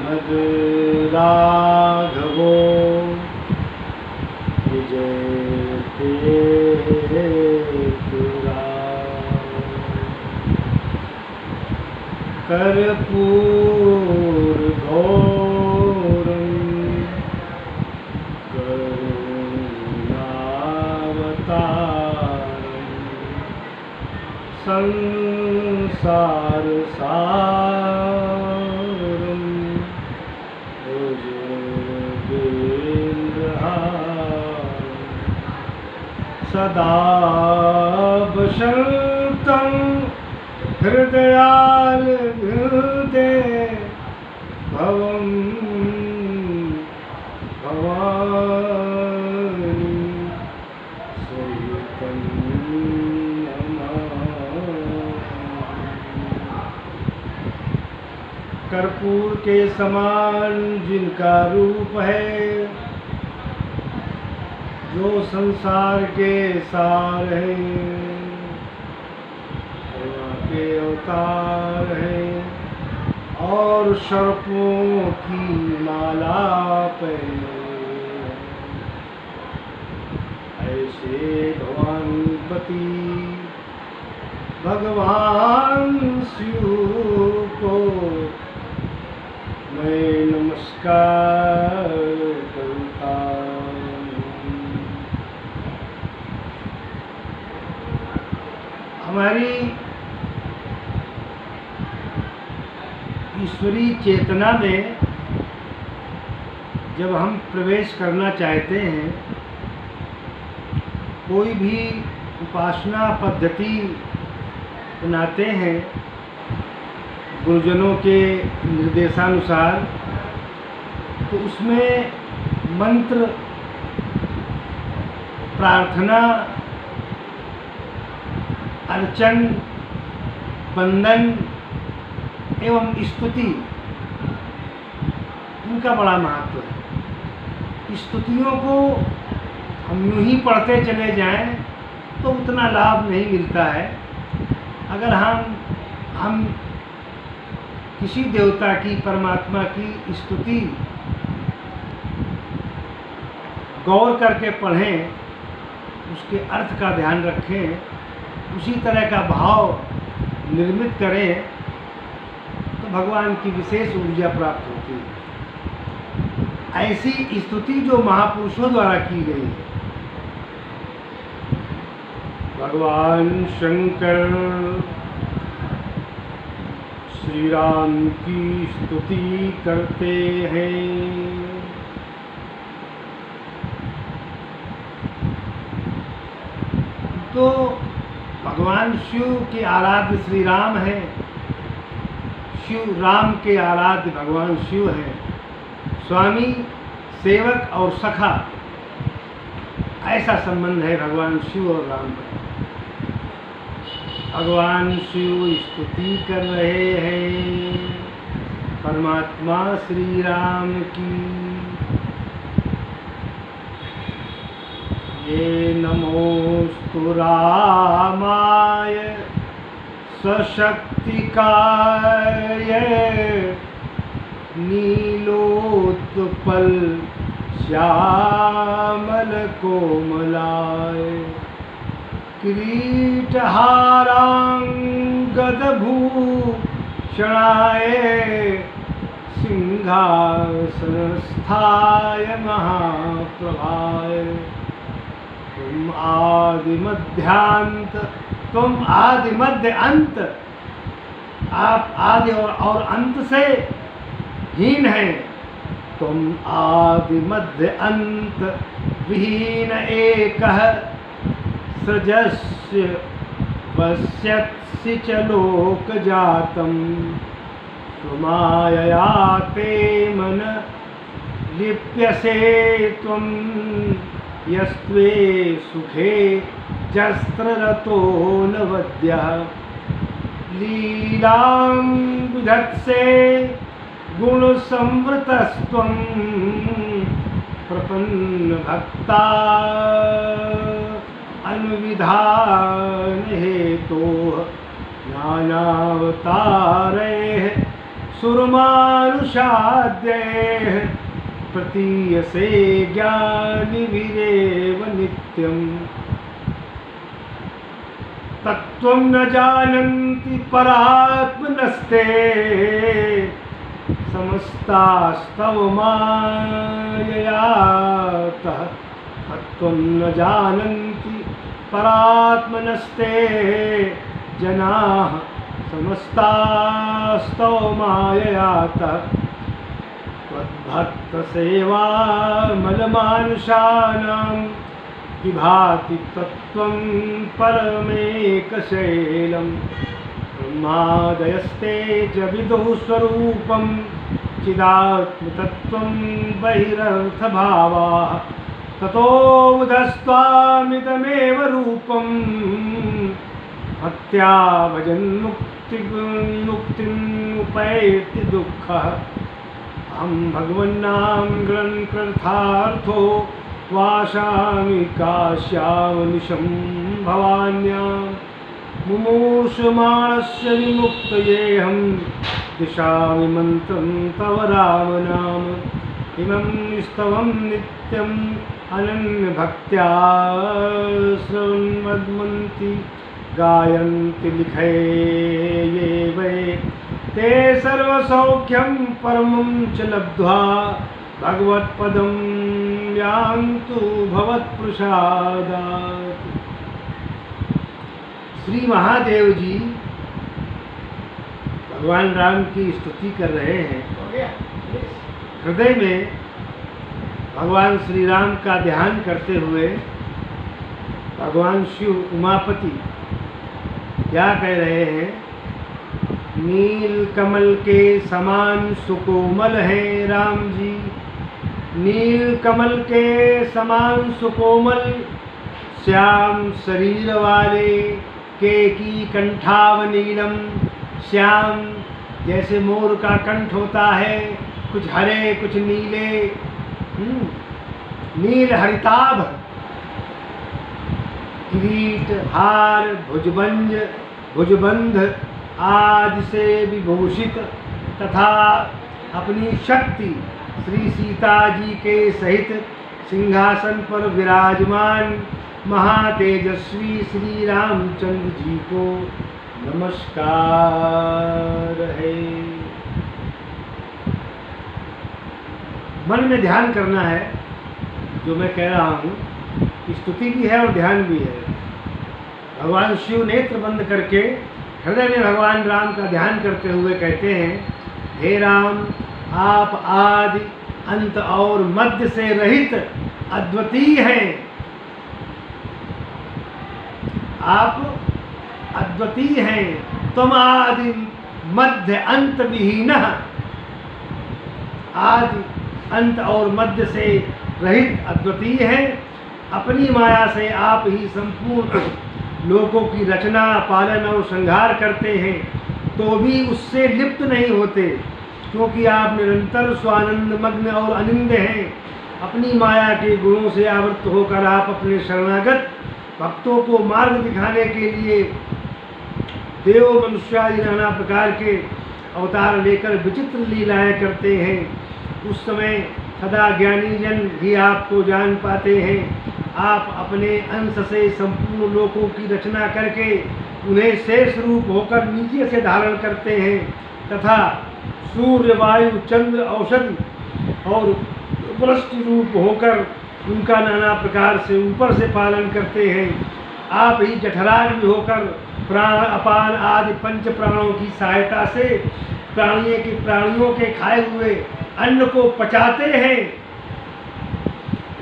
श्रीमद् राघवो विजयते कर्पूरगौरं करुणावतारं संसारसारं भुजगेन्द्रहारं सदा वसन्तं हृदयालहृदये भवं भवानी सहितं नमामि। कर्पूर के समान जिनका रूप है, जो संसार के सार हैं, के अवतार हैं और सर्पों की माला पहने, ऐसे भवानीपति भगवान शिव को मैं नमस्कार करता हूँ। हमारी ईश्वरीय चेतना में जब हम प्रवेश करना चाहते हैं, कोई भी उपासना पद्धति अपनाते हैं गुरुजनों के निर्देशानुसार, तो उसमें मंत्र, प्रार्थना, अर्चन, वंदन एवं स्तुति, इनका बड़ा महत्व है। स्तुतियों को हम यूं ही पढ़ते चले जाएं तो उतना लाभ नहीं मिलता है। अगर हम किसी देवता की, परमात्मा की स्तुति गौर करके पढ़ें, उसके अर्थ का ध्यान रखें, उसी तरह का भाव निर्मित करें, तो भगवान की विशेष ऊर्जा प्राप्त होती है। ऐसी स्तुति जो महापुरुषों द्वारा की गई है, भगवान शंकर श्री राम की स्तुति करते हैं। तो भगवान शिव के आराध्य श्री राम हैं, शिव राम के आराध्य भगवान शिव हैं। स्वामी, सेवक और सखा, ऐसा संबंध है भगवान शिव और राम का। भगवान शिव स्तुति कर रहे हैं परमात्मा श्री राम की। ये नमोस्तु रामाय सशक्तिकाय नीलोत्पल श्यामल कोमलाय किरीटहारांगदभूषणाय सिंहासनस्थाय महाप्रभाय। तुम आदि मध्यांत, तुम आदि मध्य अंत, आप आदि और अंत से हीन है। तुम आदि मध्य अंत विहीन एकः सृजस्य पश्यत्सि च लोकजातं। स्वमायया ते मन लिप्यसे त्वं यस्त्वे सुखे जस्त्ररतो न वद्यः। लीलां विधत्से गुणसंवृतस्त्वं प्रपन्नभक्ता अनुविधान हेतोः नानावतारैः सुरमानुषाद्यैः प्रतीयसे ज्ञानिभिरेव नित्यम् तत्त्वं न जानन्ति परात्मनस्ते समस्तास्तव माययातः तत्त्वं न जानन्ति परात्मनस्ते जनाः समस्तास्तव माययातः त्वद्भक्तसेवामलमानुषाणां विभाति तत्त्वं परमेकशैलं ब्रह्मादयस्ते च विदुः स्वरूपं चिदात्मतत्त्वं बहिरर्थभावाः ततो बुधस्त्वामिदमेव रूपं भक्त्या भजन्मुक्तिमुपैति दुःखः अहं भगवन्नाम ग्रन्थार्थो वाशामि काश्यामनिशं भवान्यां मुमूर्षमाणस्य विमुक्तयेऽहं दिशामि मन्त्रं तव राम नाम इमं स्तवं नित्यम् अनन्यभक्त्या श्रवन्मन्ति गायन्ति लिखे ये वै ते सर्वसौख्यं परमं च लब्ध्वा भगवत्पदं यान्तु भवत्प्रसादात्। श्री महादेव जी भगवान राम की स्तुति कर रहे हैं। हृदय में भगवान श्री राम का ध्यान करते हुए भगवान शिव उमापति क्या कह रहे हैं? नील कमल के समान सुकोमल हैं राम जी, नील कमल के समान सुकोमल, श्याम शरीर वाले, केकी कंठावनीलम, श्याम जैसे मोर का कंठ होता है, कुछ हरे कुछ नीले, नील हरिताभ, किरीट, हार, भुजबंध आदि से विभूषित तथा अपनी शक्ति श्री सीता जी के सहित सिंहासन पर विराजमान महातेजस्वी श्री रामचंद्र जी को नमस्कार है। मन में ध्यान करना है जो मैं कह रहा हूँ, स्तुति भी है और ध्यान भी है। भगवान शिव नेत्र बंद करके हृदय में भगवान राम का ध्यान करते हुए कहते हैं, हे राम आप आदि अंत और मध्य से रहित अद्वितीय हैं। आप अद्वितीय हैं, तुम आदि मध्य अंत विहीनः, आदि अंत और मध्य से रहित अद्वितीय हैं। अपनी माया से आप ही संपूर्ण लोकों की रचना, पालन और संहार करते हैं, तो भी उससे लिप्त नहीं होते, क्योंकि आप निरंतर स्वानंद मग्न और अनिंद हैं। अपनी माया के गुणों से आवृत होकर आप अपने शरणागत भक्तों को मार्ग दिखाने के लिए देव मनुष्य आदि नाना प्रकार के अवतार लेकर विचित्र लीलाएं करते हैं। उस समय सदा ज्ञानी जन ही आपको जान पाते हैं। आप अपने अंश से संपूर्ण लोकों की रचना करके उन्हें शेष रूप होकर नीचे से धारण करते हैं तथा सूर्य, वायु, चंद्र, औषधि और वृष्टि रूप होकर उनका नाना प्रकार से ऊपर से पालन करते हैं। आप ही जठराज भी होकर प्राण, अपान आदि पंच प्राणों की सहायता से प्राणियों के खाए हुए अन्न को पचाते हैं,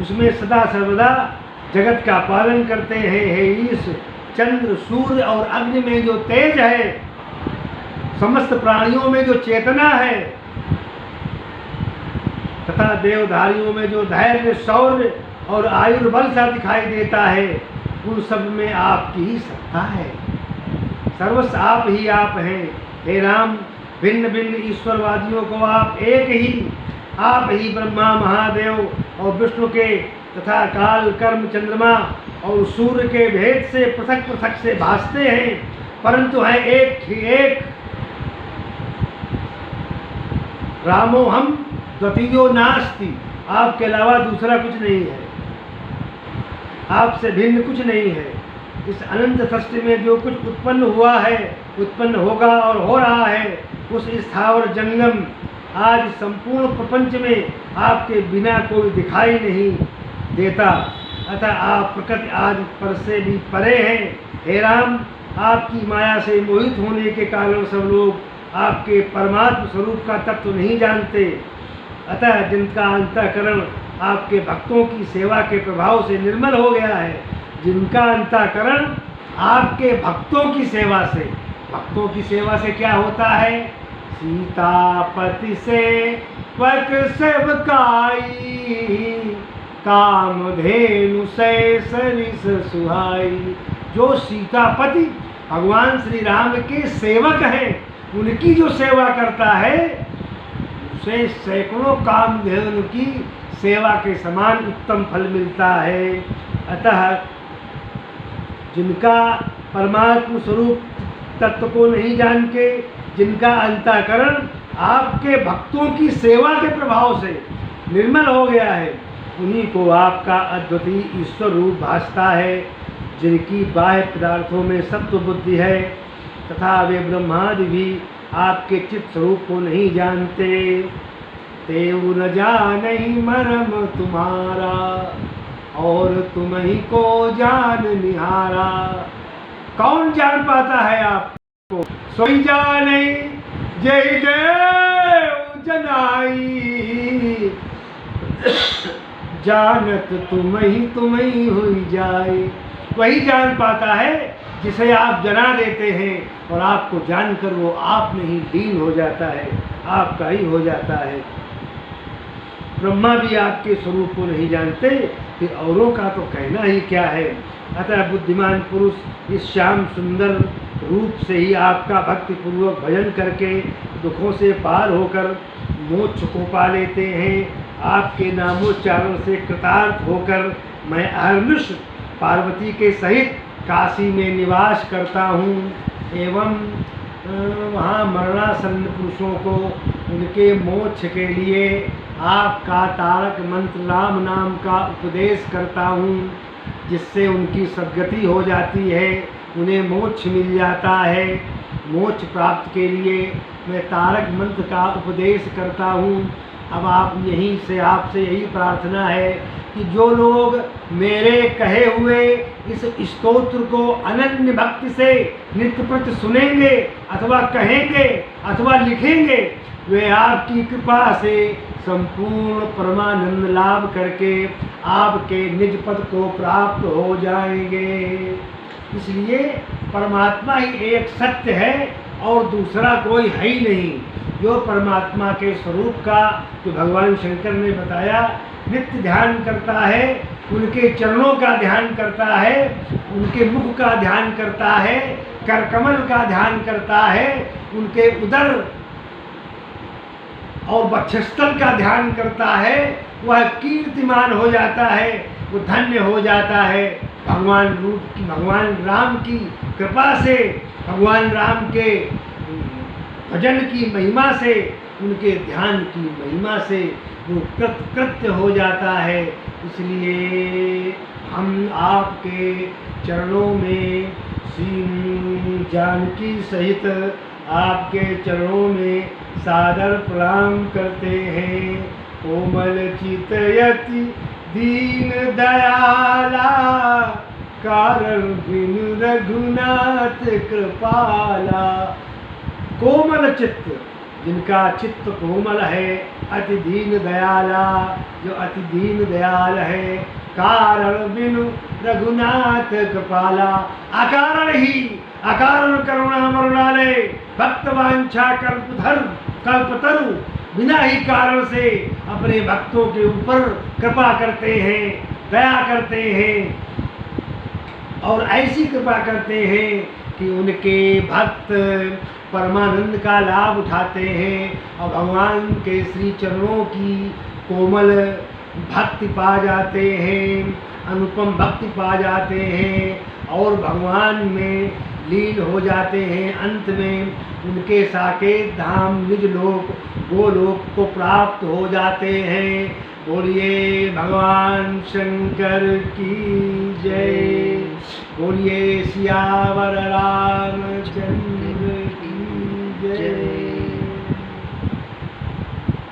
उसमें सदा सर्वदा जगत का पालन करते हैं। हे ईश, चंद्र, सूर्य और अग्नि में जो तेज है, समस्त प्राणियों में जो चेतना है तथा देवधारियों में जो धैर्य, शौर्य और आयुर्बल सा दिखाई देता है, उन सब में आपकी ही सत्ता है। सर्वस्व आप हैं। हे राम, भिन्न भिन्न ईश्वरवादियों को आप ही ब्रह्मा, महादेव और विष्णु के तथा काल, कर्म, चंद्रमा और सूर्य के भेद से पृथक पृथक से भासते हैं, परंतु है एक ही एक। रामो हम द्वितीयो नास्ति, आपके अलावा दूसरा कुछ नहीं है, आपसे भिन्न कुछ नहीं है। इस अनंत सृष्टि में जो कुछ उत्पन्न हुआ है, उत्पन्न होगा और हो रहा है, उस स्थावर जंगम आज संपूर्ण प्रपंच में आपके बिना कोई दिखाई नहीं देता। अतः आप प्रकृति आज पर से भी परे हैं। हे राम, आपकी माया से मोहित होने के कारण सब लोग आपके परमात्म स्वरूप का तत्व नहीं जानते। अतः जिनका अंतःकरण आपके भक्तों की सेवा के प्रभाव से निर्मल हो गया है, जिनका अंतःकरण आपके भक्तों की सेवा से, भक्तों की सेवा से क्या होता है? सीतापति से पक सेवकाई, कामधेनु से सरिस सुहाई। जो सीतापति भगवान श्री राम के सेवक हैं, उनकी जो सेवा करता है, उसे सैकड़ों कामधेनु की सेवा के समान उत्तम फल मिलता है। अतः जिनका परमात्म स्वरूप तत्व को नहीं जान के, जिनका अंतःकरण आपके भक्तों की सेवा के प्रभाव से निर्मल हो गया है, उन्हीं को आपका अद्वितीय ईश्वर रूप भासता है। जिनकी बाह्य पदार्थों में सत्व बुद्धि है तथा वे ब्रह्मादि भी आपके चित्त स्वरूप को नहीं जानते। तेऊ न जानहि मरम तुम्हारा, और तुम ही को जान निहारा। कौन जान पाता है आपको? सोई जाने जय देव जनाई, जानत तुम ही हुई जाए। वही जान पाता है जिसे आप जना देते हैं, और आपको जानकर वो आप में ही लीन हो जाता है, आपका ही हो जाता है। ब्रह्मा भी आपके स्वरूप को नहीं जानते, फिर औरों का तो कहना ही क्या है। अतः बुद्धिमान पुरुष इस श्याम सुंदर रूप से ही आपका भक्ति पूर्वक भजन करके दुखों से पार होकर मोक्ष को पा लेते हैं। आपके नामोच्चारण से कृतार्थ होकर मैं अहर्निश पार्वती के सहित काशी में निवास करता हूँ, एवं वहाँ मरणासन्न पुरुषों को उनके मोक्ष के लिए आपका तारक मंत्र राम नाम का उपदेश करता हूँ, जिससे उनकी सद्गति हो जाती है, उन्हें मोक्ष मिल जाता है। मोक्ष प्राप्त के लिए मैं तारक मंत्र का उपदेश करता हूँ। अब आपसे यही प्रार्थना है कि जो लोग मेरे कहे हुए इस स्तोत्र को अनन्य भक्ति से नित्य प्रति सुनेंगे अथवा कहेंगे अथवा लिखेंगे, वे आपकी कृपा से संपूर्ण परमानंद लाभ करके आपके निज पद को प्राप्त हो जाएंगे। इसलिए परमात्मा ही एक सत्य है और दूसरा कोई है ही नहीं। जो परमात्मा के स्वरूप का, जो भगवान शंकर ने बताया, नित्य ध्यान करता है, उनके चरणों का ध्यान करता है, उनके मुख का ध्यान करता है, करकमल का ध्यान करता है, उनके उदर और वक्षस्थल का ध्यान करता है, वह कीर्तिमान हो जाता है, वो धन्य हो जाता है। भगवान राम की कृपा से, भगवान राम के भजन की महिमा से, उनके ध्यान की महिमा से वो कृत्य हो जाता है। इसलिए हम आपके चरणों में श्री जानकी सहित आपके चरणों में सादर प्रणाम करते हैं। कोमल चितयति दीन दयाला, कारण बिनु रघुनाथ कृपाला। कोमल चित्त, जिनका चित्त कोमल है, अति दीन दयाला, जो अति दीन दयाल है, कारण बिनु रघुनाथ कृपाला। अकारण ही अकारण करुणा मरुणालय, भक्त वांछा कल्पतरु, बिना ही कारण से अपने भक्तों के ऊपर कृपा करते हैं, दया करते हैं, और ऐसी कृपा करते हैं कि उनके भक्त परमानंद का लाभ उठाते हैं और भगवान के श्री चरणों की कोमल भक्ति पा जाते हैं, अनुपम भक्ति पा जाते हैं, और भगवान में लीन हो जाते हैं। अंत में उनके साकेत धाम निज लोक गोलोक को प्राप्त हो जाते हैं। बोलिए भगवान शंकर की जय। बोलिए सियावर रामचंद्र